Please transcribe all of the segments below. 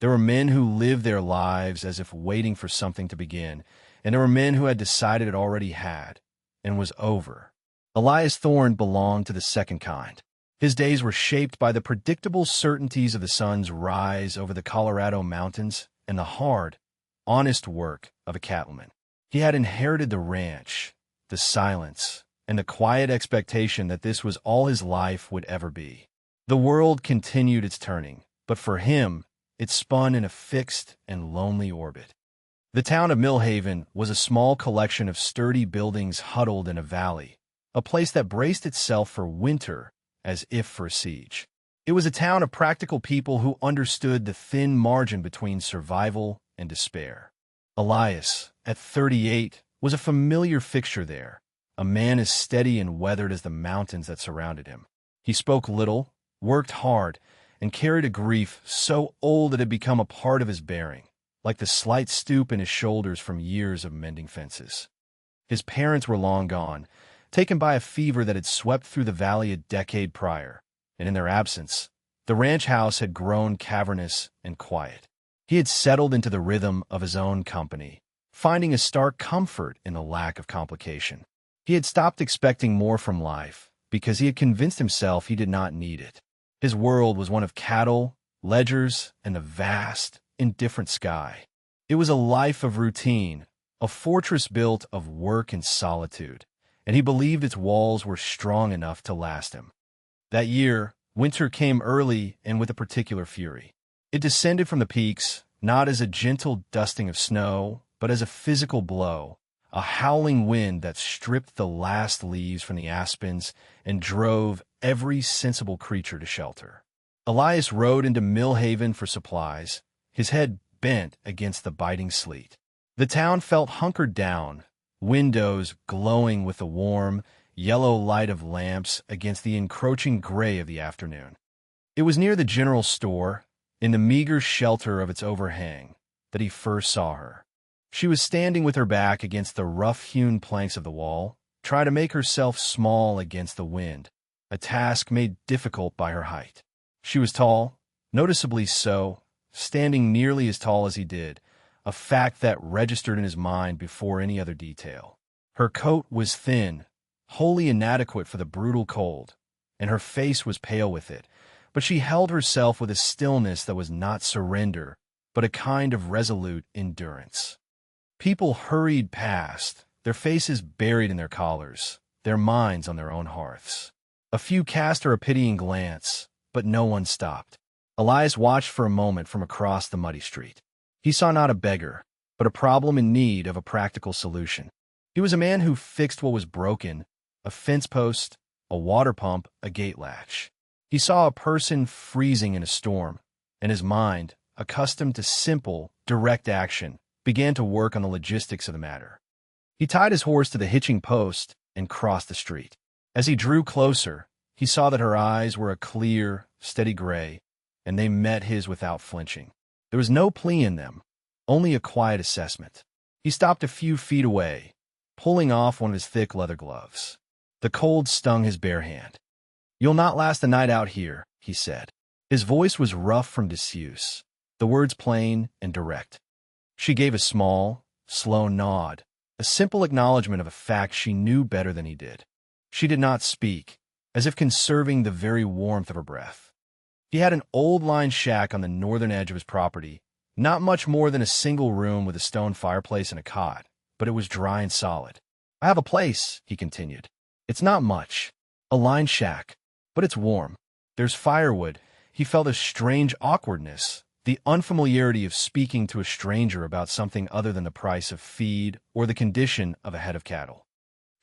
There were men who lived their lives as if waiting for something to begin, and there were men who had decided it already had and was over. Elias Thorne belonged to the second kind. His days were shaped by the predictable certainties of the sun's rise over the Colorado mountains and the hard, honest work of a cattleman. He had inherited the ranch, the silence, and the quiet expectation that this was all his life would ever be. The world continued its turning, but for him, it spun in a fixed and lonely orbit. The town of Millhaven was a small collection of sturdy buildings huddled in a valley, a place that braced itself for winter as if for a siege. It was a town of practical people who understood the thin margin between survival and despair. Elias, at 38, was a familiar fixture there, a man as steady and weathered as the mountains that surrounded him. He spoke little, worked hard, and carried a grief so old it had become a part of his bearing, like the slight stoop in his shoulders from years of mending fences. His parents were long gone, taken by a fever that had swept through the valley a decade prior, and in their absence, the ranch house had grown cavernous and quiet. He had settled into the rhythm of his own company, finding a stark comfort in the lack of complication. He had stopped expecting more from life because he had convinced himself he did not need it. His world was one of cattle, ledgers, and the vast, indifferent sky. It was a life of routine, a fortress built of work and solitude, and he believed its walls were strong enough to last him. That year, winter came early and with a particular fury. It descended from the peaks, not as a gentle dusting of snow, but as a physical blow, a howling wind that stripped the last leaves from the aspens and drove every sensible creature to shelter. Elias rode into Millhaven for supplies, his head bent against the biting sleet. The town felt hunkered down, windows glowing with the warm, yellow light of lamps against the encroaching gray of the afternoon. It was near the general store, in the meager shelter of its overhang, that he first saw her. She was standing with her back against the rough-hewn planks of the wall, trying to make herself small against the wind, a task made difficult by her height. She was tall, noticeably so, standing nearly as tall as he did, a fact that registered in his mind before any other detail. Her coat was thin, wholly inadequate for the brutal cold, and her face was pale with it, but she held herself with a stillness that was not surrender, but a kind of resolute endurance. People hurried past, their faces buried in their collars, their minds on their own hearths. A few cast her a pitying glance, but no one stopped. Elias watched for a moment from across the muddy street. He saw not a beggar, but a problem in need of a practical solution. He was a man who fixed what was broken, a fence post, a water pump, a gate latch. He saw a person freezing in a storm, and his mind, accustomed to simple, direct action, began to work on the logistics of the matter. He tied his horse to the hitching post and crossed the street. As he drew closer, he saw that her eyes were a clear, steady gray, and they met his without flinching. There was no plea in them, only a quiet assessment. He stopped a few feet away, pulling off one of his thick leather gloves. The cold stung his bare hand. "You'll not last the night out here," he said. His voice was rough from disuse, the words plain and direct. She gave a small, slow nod, a simple acknowledgement of a fact she knew better than he did. She did not speak, as if conserving the very warmth of her breath. He had an old line shack on the northern edge of his property, not much more than a single room with a stone fireplace and a cot, but it was dry and solid. "I have a place," he continued. "It's not much, a line shack, but it's warm. There's firewood." He felt a strange awkwardness, the unfamiliarity of speaking to a stranger about something other than the price of feed or the condition of a head of cattle.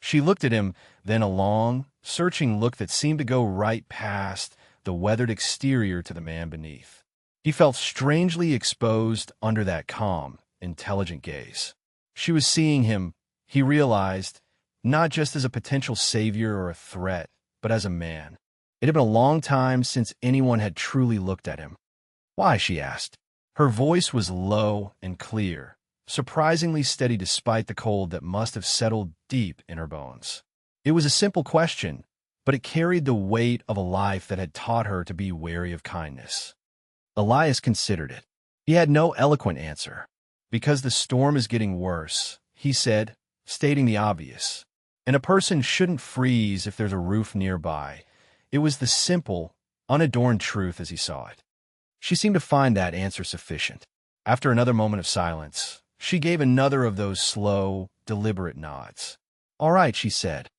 She looked at him, then a long, searching look that seemed to go right past the weathered exterior to the man beneath. He felt strangely exposed under that calm, intelligent gaze. She was seeing him, he realized, not just as a potential savior or a threat, but as a man. It had been a long time since anyone had truly looked at him. "Why?" she asked. Her voice was low and clear, surprisingly steady despite the cold that must have settled deep in her bones. It was a simple question, but it carried the weight of a life that had taught her to be wary of kindness. Elias considered it. He had no eloquent answer. Because the storm is getting worse, he said, stating the obvious. And a person shouldn't freeze if there's a roof nearby. It was the simple, unadorned truth as he saw it. She seemed to find that answer sufficient. After another moment of silence, she gave another of those slow, deliberate nods. "All right," she said.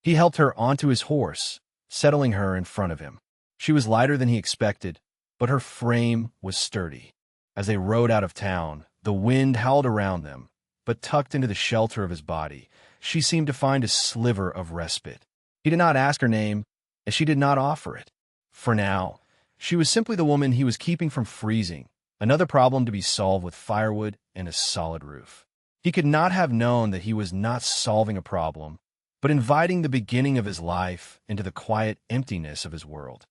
He helped her onto his horse, settling her in front of him. She was lighter than he expected, but her frame was sturdy. As they rode out of town, the wind howled around them, but tucked into the shelter of his body, she seemed to find a sliver of respite. He did not ask her name, and she did not offer it. For now, she was simply the woman he was keeping from freezing, another problem to be solved with firewood and a solid roof. He could not have known that he was not solving a problem, but inviting the beginning of his life into the quiet emptiness of his world.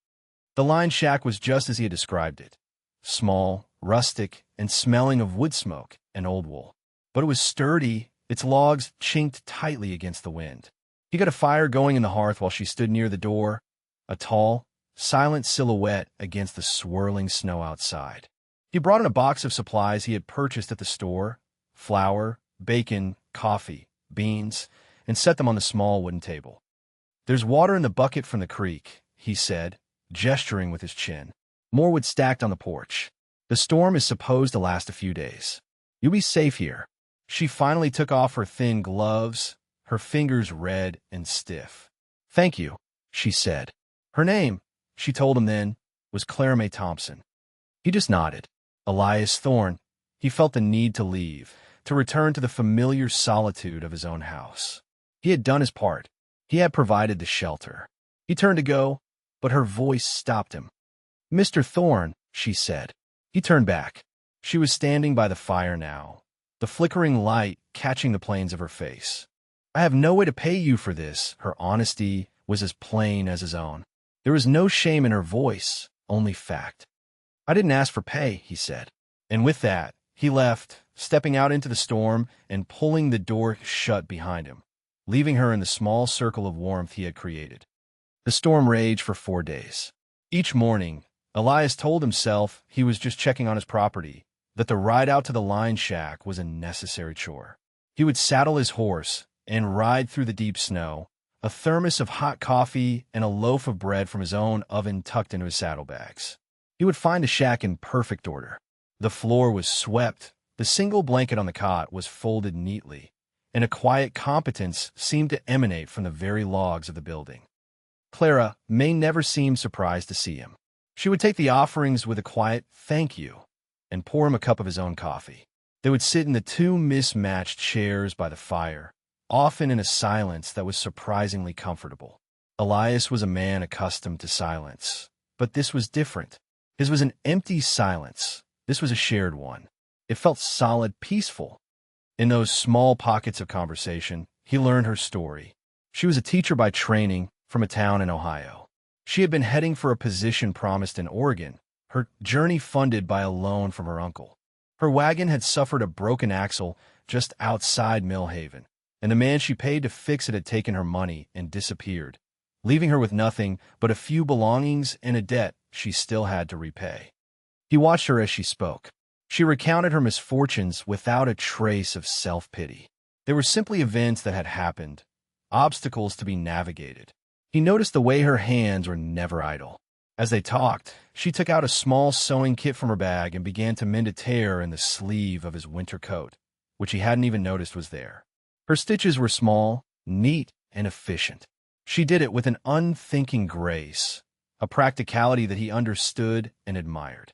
The line shack was just as he had described it, small, rustic, and smelling of wood smoke and old wool. But it was sturdy, its logs chinked tightly against the wind. He got a fire going in the hearth while she stood near the door, a tall, silent silhouette against the swirling snow outside. He brought in a box of supplies he had purchased at the store, flour, bacon, coffee, beans, and set them on the small wooden table. "There's water in the bucket from the creek," he said, gesturing with his chin. "More wood stacked on the porch. The storm is supposed to last a few days. You'll be safe here." She finally took off her thin gloves, her fingers red and stiff. "Thank you," she said. Her name, she told him then, was Clara May Thompson. He just nodded. Elias Thorne. He felt the need to leave, to return to the familiar solitude of his own house. He had done his part. He had provided the shelter. He turned to go, but her voice stopped him. "Mr. Thorne," she said. He turned back. She was standing by the fire now, the flickering light catching the planes of her face. "I have no way to pay you for this." Her honesty was as plain as his own. There was no shame in her voice, only fact. "I didn't ask for pay," he said. And with that, he left, stepping out into the storm and pulling the door shut behind him, leaving her in the small circle of warmth he had created. The storm raged for 4 days. Each morning, Elias told himself he was just checking on his property, that the ride out to the line shack was a necessary chore. He would saddle his horse and ride through the deep snow, a thermos of hot coffee and a loaf of bread from his own oven tucked into his saddlebags. He would find the shack in perfect order. The floor was swept, the single blanket on the cot was folded neatly, and a quiet competence seemed to emanate from the very logs of the building. Clara May never seemed surprised to see him. She would take the offerings with a quiet "thank you" and pour him a cup of his own coffee. They would sit in the 2 mismatched chairs by the fire, often in a silence that was surprisingly comfortable. Elias was a man accustomed to silence, but this was different. His was an empty silence. This was a shared one. It felt solid, peaceful. In those small pockets of conversation, he learned her story. She was a teacher by training from a town in Ohio. She had been heading for a position promised in Oregon, her journey funded by a loan from her uncle. Her wagon had suffered a broken axle just outside Millhaven, and the man she paid to fix it had taken her money and disappeared, leaving her with nothing but a few belongings and a debt she still had to repay. He watched her as she spoke. She recounted her misfortunes without a trace of self-pity. They were simply events that had happened, obstacles to be navigated. He noticed the way her hands were never idle. As they talked, she took out a small sewing kit from her bag and began to mend a tear in the sleeve of his winter coat, which he hadn't even noticed was there. Her stitches were small, neat, and efficient. She did it with an unthinking grace, a practicality that he understood and admired.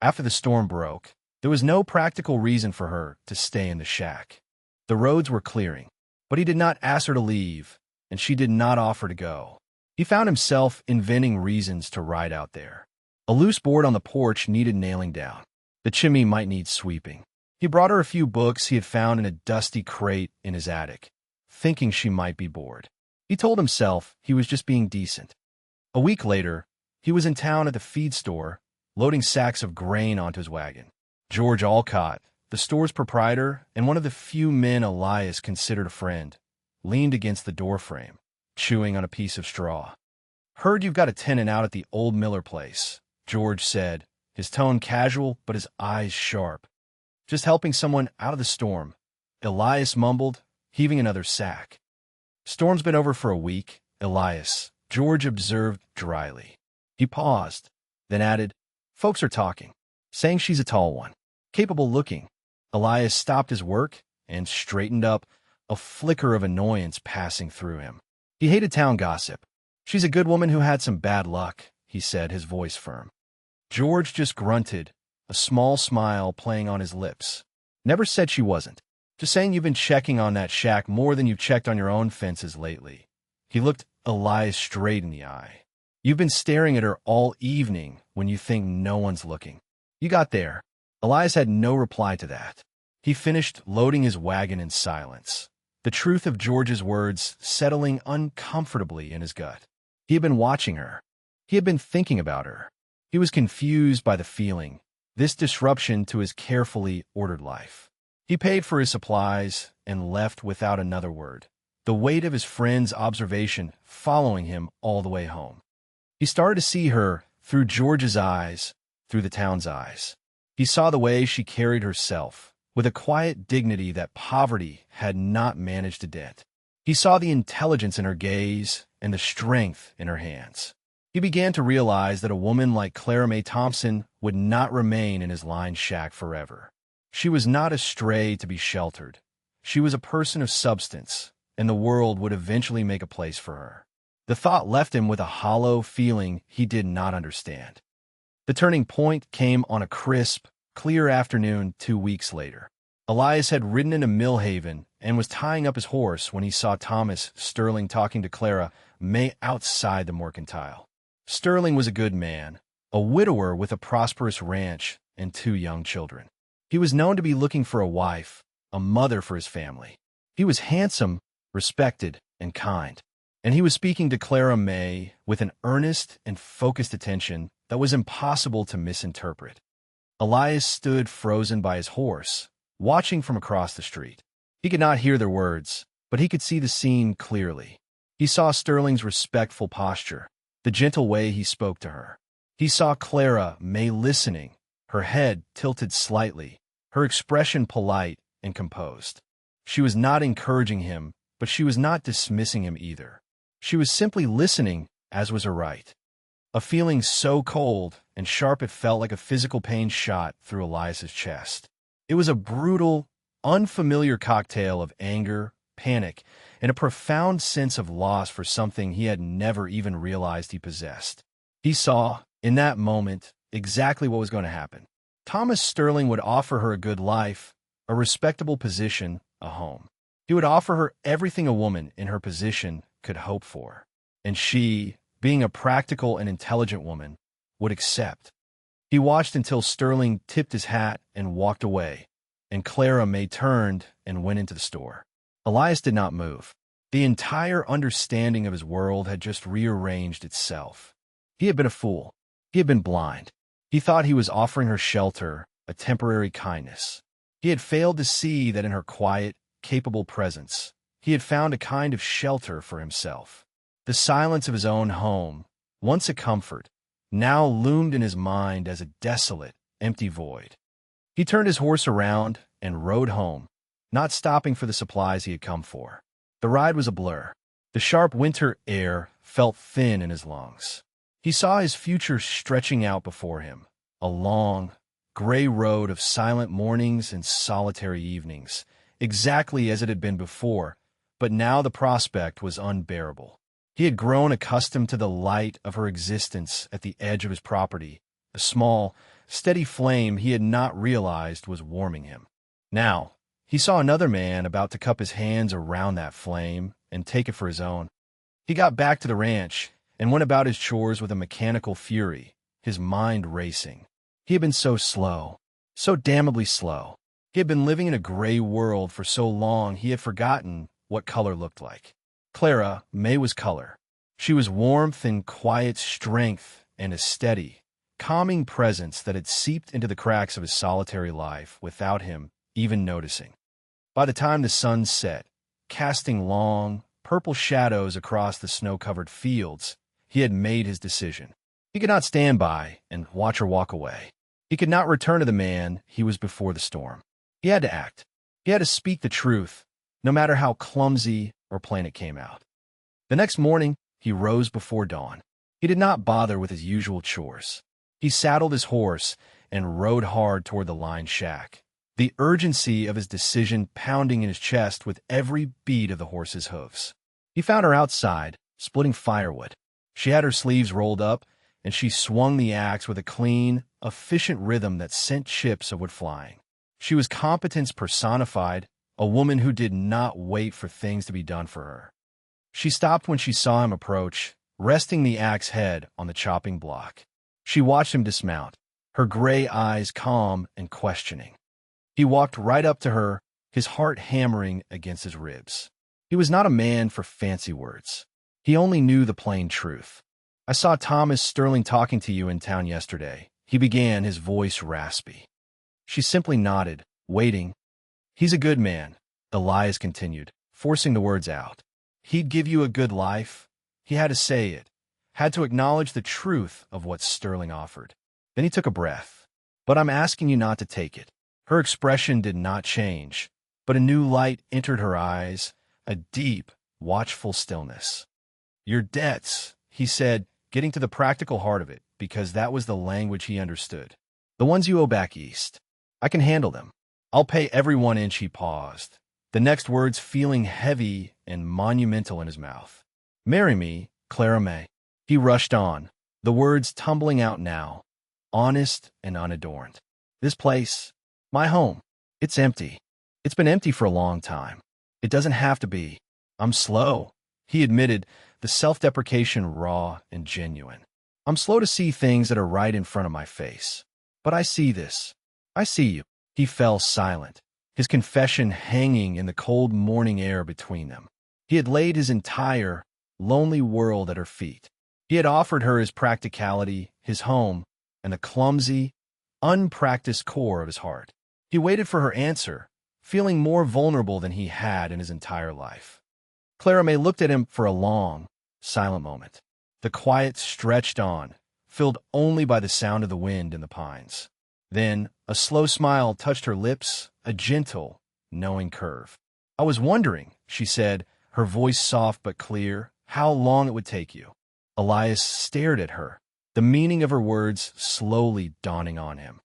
After the storm broke, there was no practical reason for her to stay in the shack. The roads were clearing, but he did not ask her to leave, and she did not offer to go. He found himself inventing reasons to ride out there. A loose board on the porch needed nailing down. The chimney might need sweeping. He brought her a few books he had found in a dusty crate in his attic, thinking she might be bored. He told himself he was just being decent. A week later, he was in town at the feed store, loading sacks of grain onto his wagon. George Alcott, the store's proprietor and one of the few men Elias considered a friend, leaned against the doorframe, chewing on a piece of straw. "Heard you've got a tenant out at the old Miller place," George said, his tone casual but his eyes sharp. "Just helping someone out of the storm," Elias mumbled, heaving another sack. "Storm's been over for a week, Elias," George observed dryly. He paused, then added, "Folks are talking, saying she's a tall one, capable looking." Elias stopped his work and straightened up, a flicker of annoyance passing through him. He hated town gossip. "She's a good woman who had some bad luck," he said, his voice firm. George just grunted, a small smile playing on his lips. "Never said she wasn't. Just saying you've been checking on that shack more than you've checked on your own fences lately." He looked Elias straight in the eye. "You've been staring at her all evening when you think no one's looking." "You got there." Elias had no reply to that. He finished loading his wagon in silence, the truth of George's words settling uncomfortably in his gut. He had been watching her. He had been thinking about her. He was confused by the feeling, this disruption to his carefully ordered life. He paid for his supplies and left without another word, the weight of his friend's observation following him all the way home. He started to see her through George's eyes, through the town's eyes. He saw the way she carried herself, with a quiet dignity that poverty had not managed to dent. He saw the intelligence in her gaze and the strength in her hands. He began to realize that a woman like Clara Mae Thompson would not remain in his lined shack forever. She was not a stray to be sheltered. She was a person of substance, and the world would eventually make a place for her. The thought left him with a hollow feeling he did not understand. The turning point came on a crisp, clear afternoon 2 weeks later. Elias had ridden into Millhaven and was tying up his horse when he saw Thomas Sterling talking to Clara Mae outside the Mercantile. Sterling was a good man, a widower with a prosperous ranch and 2 young children. He was known to be looking for a wife, a mother for his family. He was handsome, respected, and kind, and he was speaking to Clara Mae with an earnest and focused attention that was impossible to misinterpret. Elias stood frozen by his horse, watching from across the street. He could not hear their words, but he could see the scene clearly. He saw Sterling's respectful posture, the gentle way he spoke to her. He saw Clara Mae listening, her head tilted slightly, her expression polite and composed. She was not encouraging him, but she was not dismissing him either. She was simply listening, as was her right. A feeling so cold and sharp it felt like a physical pain shot through Elias's chest. It was a brutal, unfamiliar cocktail of anger, panic, and a profound sense of loss for something he had never even realized he possessed. He saw, in that moment, exactly what was going to happen. Thomas Sterling would offer her a good life, a respectable position, a home. He would offer her everything a woman in her position could hope for. And she, being a practical and intelligent woman, would accept. He watched until Sterling tipped his hat and walked away, and Clara Mae turned and went into the store. Elias did not move. The entire understanding of his world had just rearranged itself. He had been a fool. He had been blind. He thought he was offering her shelter, a temporary kindness. He had failed to see that in her quiet, capable presence, he had found a kind of shelter for himself. The silence of his own home, once a comfort, now loomed in his mind as a desolate, empty void. He turned his horse around and rode home, not stopping for the supplies he had come for. The ride was a blur. The sharp winter air felt thin in his lungs. He saw his future stretching out before him, a long, gray road of silent mornings and solitary evenings, exactly as it had been before, but now the prospect was unbearable. He had grown accustomed to the light of her existence at the edge of his property, a small, steady flame he had not realized was warming him. Now, he saw another man about to cup his hands around that flame and take it for his own. He got back to the ranch and went about his chores with a mechanical fury, his mind racing. He had been so slow, so damnably slow. He had been living in a gray world for so long he had forgotten what color looked like. Clara Mae was color. She was warmth and quiet strength and a steady, calming presence that had seeped into the cracks of his solitary life without him even noticing. By the time the sun set, casting long, purple shadows across the snow-covered fields, he had made his decision. He could not stand by and watch her walk away. He could not return to the man he was before the storm. He had to act. He had to speak the truth, no matter how clumsy or plain it came out. The next morning, he rose before dawn. He did not bother with his usual chores. He saddled his horse and rode hard toward the lined shack, the urgency of his decision pounding in his chest with every beat of the horse's hooves. He found her outside, splitting firewood. She had her sleeves rolled up, and she swung the axe with a clean, efficient rhythm that sent chips of wood flying. She was competence personified, a woman who did not wait for things to be done for her. She stopped when she saw him approach, resting the axe head on the chopping block. She watched him dismount, her gray eyes calm and questioning. He walked right up to her, his heart hammering against his ribs. He was not a man for fancy words. He only knew the plain truth. "I saw Thomas Sterling talking to you in town yesterday," he began, his voice raspy. She simply nodded, waiting. "He's a good man," Elias continued, forcing the words out. "He'd give you a good life." He had to say it, had to acknowledge the truth of what Sterling offered. Then he took a breath. "But I'm asking you not to take it." Her expression did not change, but a new light entered her eyes, a deep, watchful stillness. "Your debts," he said, getting to the practical heart of it, because that was the language he understood. "The ones you owe back east. I can handle them. I'll pay every 1 inch." He paused, the next words feeling heavy and monumental in his mouth. "Marry me, Clara May." He rushed on, the words tumbling out now, honest and unadorned. "This place, my home, it's empty. It's been empty for a long time. It doesn't have to be. I'm slow," he admitted, the self-deprecation raw and genuine. "I'm slow to see things that are right in front of my face. But I see this. I see you." He fell silent, his confession hanging in the cold morning air between them. He had laid his entire, lonely world at her feet. He had offered her his practicality, his home, and the clumsy, unpracticed core of his heart. He waited for her answer, feeling more vulnerable than he had in his entire life. Clara May looked at him for a long, silent moment. The quiet stretched on, filled only by the sound of the wind in the pines. Then a slow smile touched her lips, a gentle, knowing curve. "I was wondering," she said, her voice soft but clear, "how long it would take you." Elias stared at her, the meaning of her words slowly dawning on him.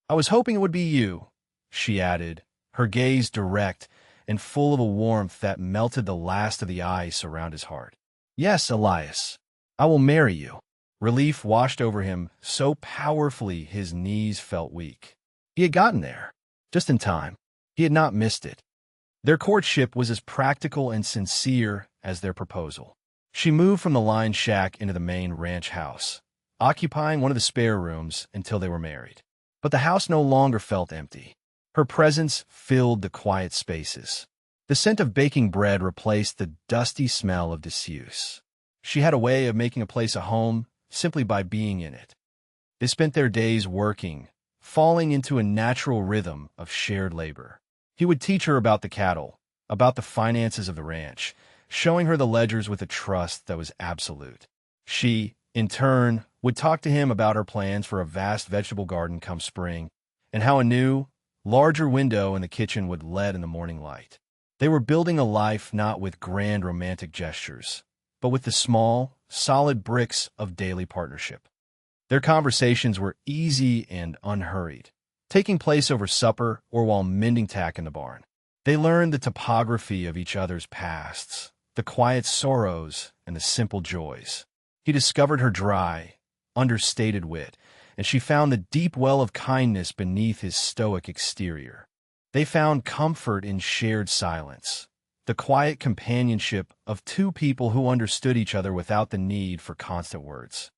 "I was hoping it would be you," she added, her gaze direct and full of a warmth that melted the last of the ice around his heart. "Yes, Elias, I will marry you." Relief washed over him so powerfully his knees felt weak. He had gotten there, just in time. He had not missed it. Their courtship was as practical and sincere as their proposal. She moved from the lined shack into the main ranch house, occupying one of the spare rooms until they were married. But the house no longer felt empty. Her presence filled the quiet spaces. The scent of baking bread replaced the dusty smell of disuse. She had a way of making a place a home simply by being in it. They spent their days working, falling into a natural rhythm of shared labor. He would teach her about the cattle, about the finances of the ranch, showing her the ledgers with a trust that was absolute. She, in turn, would talk to him about her plans for a vast vegetable garden come spring, and how a new, larger window in the kitchen would let in the morning light. They were building a life not with grand romantic gestures, but with the small, solid bricks of daily partnership. Their conversations were easy and unhurried, taking place over supper or while mending tack in the barn. They learned the topography of each other's pasts, the quiet sorrows and the simple joys. He discovered her dry, understated wit, and she found the deep well of kindness beneath his stoic exterior. They found comfort in shared silence, the quiet companionship of two people who understood each other without the need for constant words.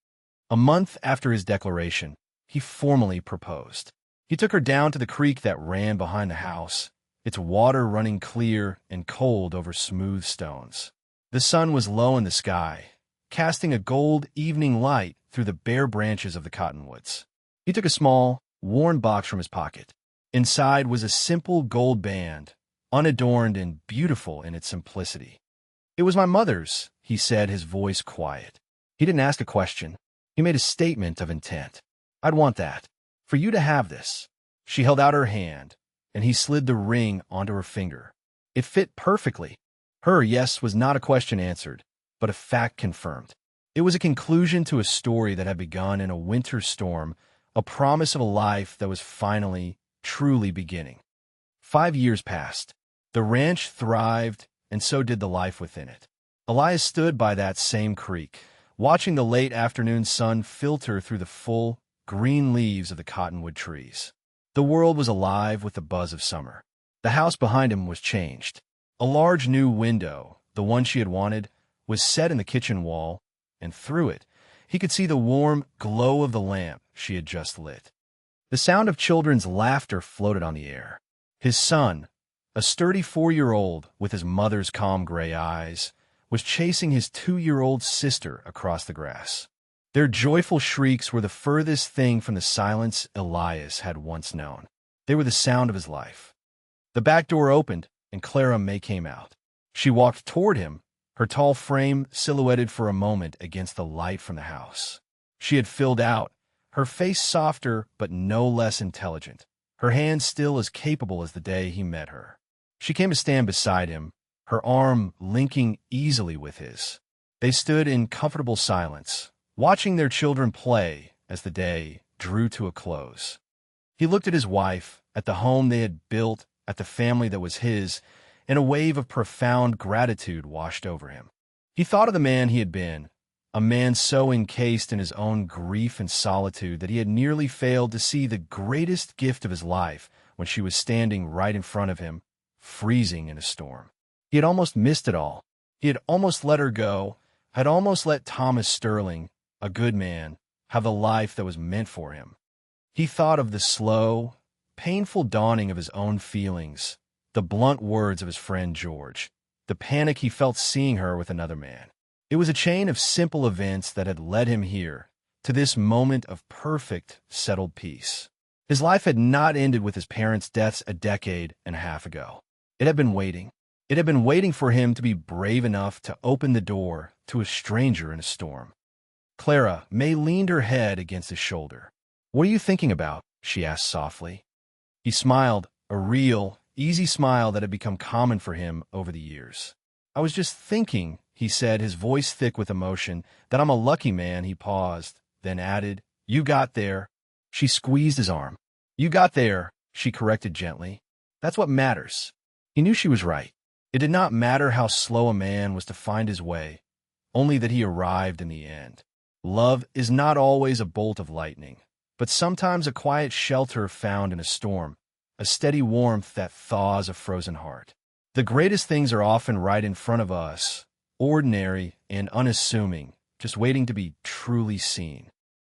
A month after his declaration, he formally proposed. He took her down to the creek that ran behind the house, its water running clear and cold over smooth stones. The sun was low in the sky, casting a gold evening light through the bare branches of the cottonwoods. He took a small, worn box from his pocket. Inside was a simple gold band, unadorned and beautiful in its simplicity. "It was my mother's," he said, his voice quiet. He didn't ask a question. He made a statement of intent. "I'd want that. For you to have this." She held out her hand, and he slid the ring onto her finger. It fit perfectly. Her yes was not a question answered, but a fact confirmed. It was a conclusion to a story that had begun in a winter storm, a promise of a life that was finally, truly beginning. 5 years passed. The ranch thrived, and so did the life within it. Elias stood by that same creek, watching the late afternoon sun filter through the full, green leaves of the cottonwood trees. The world was alive with the buzz of summer. The house behind him was changed. A large new window, the one she had wanted, was set in the kitchen wall, and through it, he could see the warm glow of the lamp she had just lit. The sound of children's laughter floated on the air. His son, a sturdy 4-year-old with his mother's calm gray eyes, was chasing his 2-year-old sister across the grass. Their joyful shrieks were the furthest thing from the silence Elias had once known. They were the sound of his life. The back door opened, and Clara May came out. She walked toward him, her tall frame silhouetted for a moment against the light from the house. She had filled out, her face softer but no less intelligent, her hands still as capable as the day he met her. She came to stand beside him, her arm linking easily with his. They stood in comfortable silence, watching their children play as the day drew to a close. He looked at his wife, at the home they had built, at the family that was his, and a wave of profound gratitude washed over him. He thought of the man he had been, a man so encased in his own grief and solitude that he had nearly failed to see the greatest gift of his life when she was standing right in front of him, freezing in a storm. He had almost missed it all. He had almost let her go, had almost let Thomas Sterling, a good man, have the life that was meant for him. He thought of the slow, painful dawning of his own feelings, the blunt words of his friend George, the panic he felt seeing her with another man. It was a chain of simple events that had led him here, to this moment of perfect, settled peace. His life had not ended with his parents' deaths a decade and a half ago. It had been waiting. It had been waiting for him to be brave enough to open the door to a stranger in a storm. Clara May leaned her head against his shoulder. "What are you thinking about?" she asked softly. He smiled, a real, easy smile that had become common for him over the years. "I was just thinking," he said, his voice thick with emotion, "that I'm a lucky man." He paused, then added, "You got there." She squeezed his arm. "You got there," she corrected gently. "That's what matters." He knew she was right. It did not matter how slow a man was to find his way, only that he arrived in the end. Love is not always a bolt of lightning, but sometimes a quiet shelter found in a storm, a steady warmth that thaws a frozen heart. The greatest things are often right in front of us, ordinary and unassuming, just waiting to be truly seen.